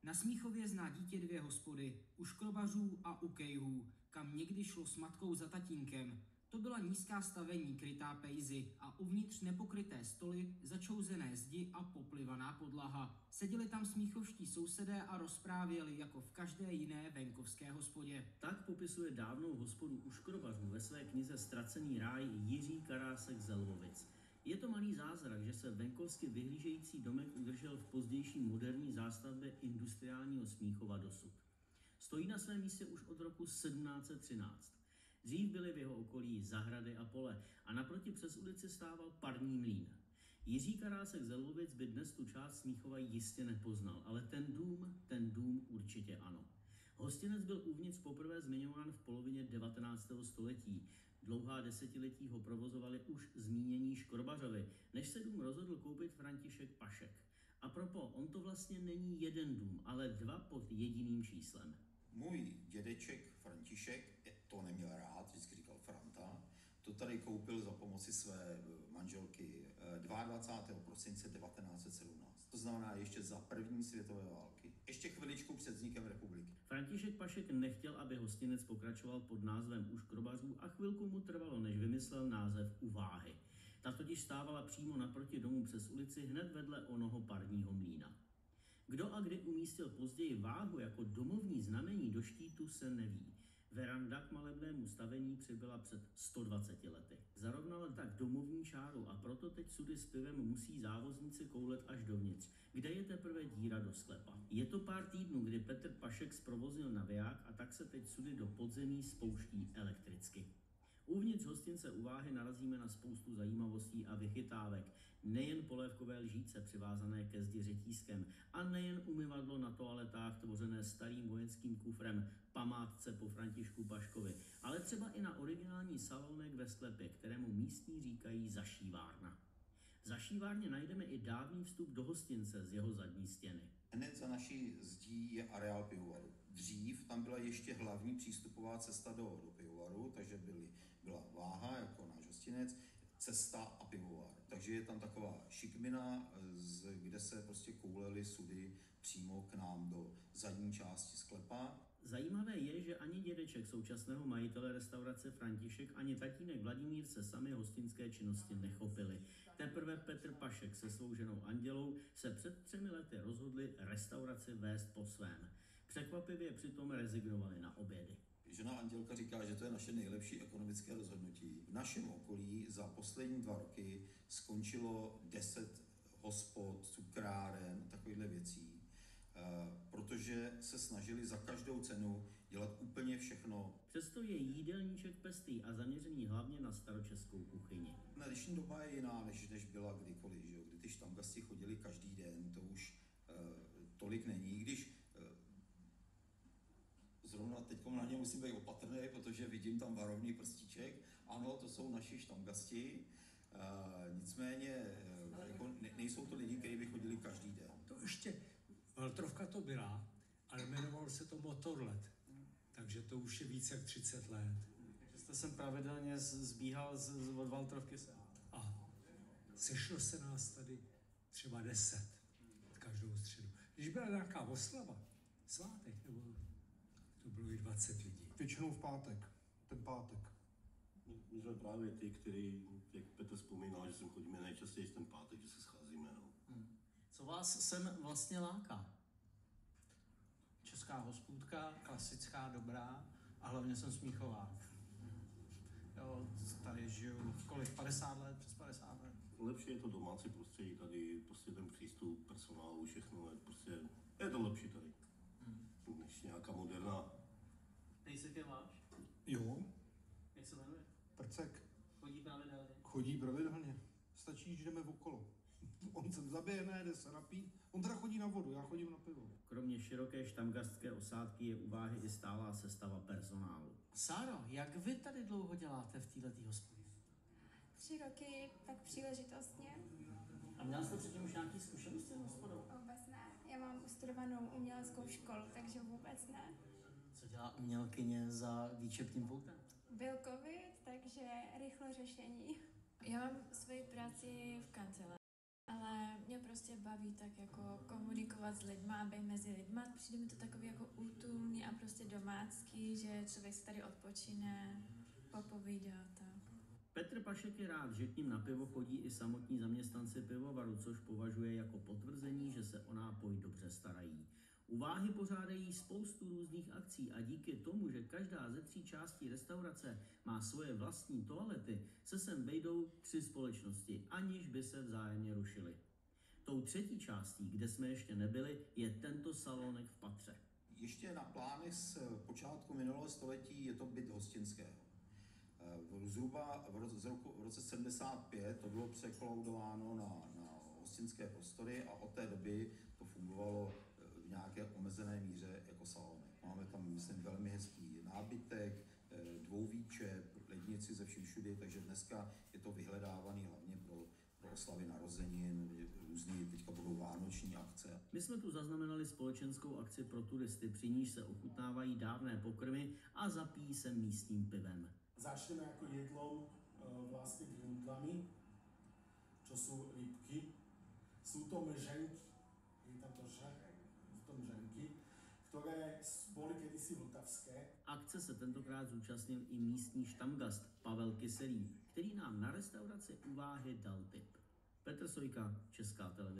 Na Smíchově zná dítě dvě hospody, u škrobařů a u kejhů, kam někdy šlo s matkou za tatínkem. To byla nízká stavení krytá pejzy a uvnitř nepokryté stoly, začouzené zdi a poplivaná podlaha. Seděli tam smíchovští sousedé a rozprávěli jako v každé jiné venkovské hospodě. Tak popisuje dávnou hospodu u škrobařů ve své knize Ztracený ráj Jiří Karásek z Lvovic. Je to malý zázrak, že se venkovsky vyhlížející domek udržel v pozdější moderní zástavbě industriálního Smíchova dosud. Stojí na svém místě už od roku 1713. Dřív byly v jeho okolí zahrady a pole a naproti přes ulici stával parní mlýn. Jiří Karásek z Lvovic by dnes tu část Smíchova jistě nepoznal, ale ten dům určitě ano. Hostinec byl uvnitř poprvé zmiňován v polovině 19. století. Dlouhá desetiletí ho provozovali už zmínění škrobařovi, než se dům rozhodl koupit František Pašek. A propos, on to vlastně není jeden dům, ale dva pod jediným číslem. Můj dědeček František to neměl rád, vždycky říkal Franta. To tady koupil za pomoci své manželky 22. prosince 1917. To znamená ještě za první světové války. Ještě chviličku před vznikem republiky. František Pašek nechtěl, aby hostinec pokračoval pod názvem U škrobařů a chvilku mu trvalo, než vymyslel název U váhy. Ta totiž stávala přímo naproti domu přes ulici hned vedle onoho parního mlýna. Kdo a kdy umístil později váhu jako domovní znamení do štítu, se neví. Veranda k malebnému stavení přibyla před 120 lety. Zarovnala tak domovní čáru a proto teď sudy s pivem musí závozníci koulet až dovnitř, kde je teprve díra do sklepa. Je to pár týdnů, kdy Petr Pašek zprovoznil naviják a tak se teď sudy do podzemí spouští elektricky. Uvnitř hostince U váhy narazíme na spoustu zajímavostí a vychytávek. Nejen polévkové lžíce přivázané ke zdi řetízkem a nejen umyvadlo na toaletách tvořené starým vojenským kufrem památce po Františku Paškovi, ale třeba i na originální salonek ve sklepě, kterému místní říkají zašívárna. V zašívárně najdeme i dávný vstup do hostince z jeho zadní stěny. Hned za naší zdí je areál pivovaru. Dřív tam byla ještě hlavní přístupová cesta do pivovaru, takže byla váha jako náš hostinec, cesta a pivovar. Takže je tam taková šikmina, kde se prostě koulely sudy přímo k nám do zadní části sklepa. Zajímavé je, že ani dědeček současného majitele restaurace František, ani tatínek Vladimír se sami hostinské činnosti nechopili. Teprve Petr Pašek se svou ženou Andělou se před 3 lety rozhodli restauraci vést po svém. Překvapivě přitom rezignovali na obědy. Žena Andělka říká, že to je naše nejlepší ekonomické rozhodnutí. V našem okolí za poslední 2 roky skončilo 10 hospod, cukráren, takovýchhle věcí, protože se snažili za každou cenu dělat úplně všechno. Přesto je jídelníček pestrý a zaměřený hlavně na staročeskou kuchyni. Dnešní doba je jiná, než byla kdykoliv, že? Kdy ty štamgasti chodili každý den, to už tolik není, když zrovna teď na ně musím být opatrný, protože vidím tam varovný prstíček. Ano, to jsou naši štamgasti, nicméně jako nejsou to lidi, kteří by chodili každý den. To ještě, Valtrovka to byla, ale jmenovalo se to Motorlet, takže to už je více jak 30 let. Takže jste sem pravidelně zbíhal od Valtrovky A sešlo se nás tady třeba 10 každou středu. Když byla nějaká oslava, svátek, nebo to bylo i 20 lidí. Většinou v pátek, ten pátek. My jsme právě ty, který, jak Petr vzpomínal, že sem chodíme nejčastěji ten pátek, že se scházíme. No. Co vás sem vlastně láká? Česká hospůdka, klasická, dobrá a hlavně jsem Smíchová. Jo, tady žiju kolik, 50 let, přes 50 let. Lepší je to domácí prostředí tady, prostě ten přístup, personálu, všechno, je to lepší tady. Než nějaká moderná. Pejsek je váš? Jo, Jak se jmenuje? Prcek. Chodí pravidelně? Chodí pravidelně. Stačí, že jdeme okolo. On se zaběhne, jde se napít. On teda chodí na vodu, já chodím na pivo. Kromě široké štamgastské osádky je U váhy i stálá sestava personálu. Sáro, jak vy tady dlouho děláte v této hospodě? 3 roky, tak příležitostně. A měla jste předtím už nějaké zkušenosti s hospodou? Vůbec ne. Já mám studovanou uměleckou školu, takže vůbec ne. Co dělá umělkyně za výčepním poutem? Byl covid, takže rychle řešení. Já mám svoji práci v kanceláři. Ale mě prostě baví tak jako komunikovat s lidma a být mezi lidma. Přijde mi to takový jako útulný a prostě domácký, že člověk se tady odpočine, popovídá tak. Petr Pašek je rád, že k ním na pivo chodí i samotní zaměstnanci pivovaru, což považuje jako potvrzení, že se o nápoj dobře starají. U Váhy pořádají spoustu různých akcí a díky tomu, že každá ze 3 částí restaurace má svoje vlastní toalety, se sem vejdou 3 společnosti, aniž by se vzájemně rušily. Tou 3. částí, kde jsme ještě nebyli, je tento salonek v patře. Ještě na plánech z počátku minulého století je to byt hostinského. Zhruba v roce 75 to bylo překolaudováno na hostinské prostory a od té doby to fungovalo v nějaké omezené míře jako salonek. Máme tam, myslím, velmi hezký nábytek, dvouvíčep, lednici ze vším všudy, takže dneska je to vyhledávaný hlavně pro oslavy narozenin, různý, teďka budou vánoční akce. My jsme tu zaznamenali společenskou akci pro turisty, při níž se ochutnávají dávné pokrmy a zapíjí se místním pivem. Začneme ako jedlom vlastne grundlami, čo sú rybky. Sú to mženky, je tam to mženky, ktoré boli kedysi vltavské. Akce se tentokrát zúčastnil i místní štamgast Pavel Kyselý, který nám na restauraci u Váhy dal tip. Petr Sojka, Česká televize.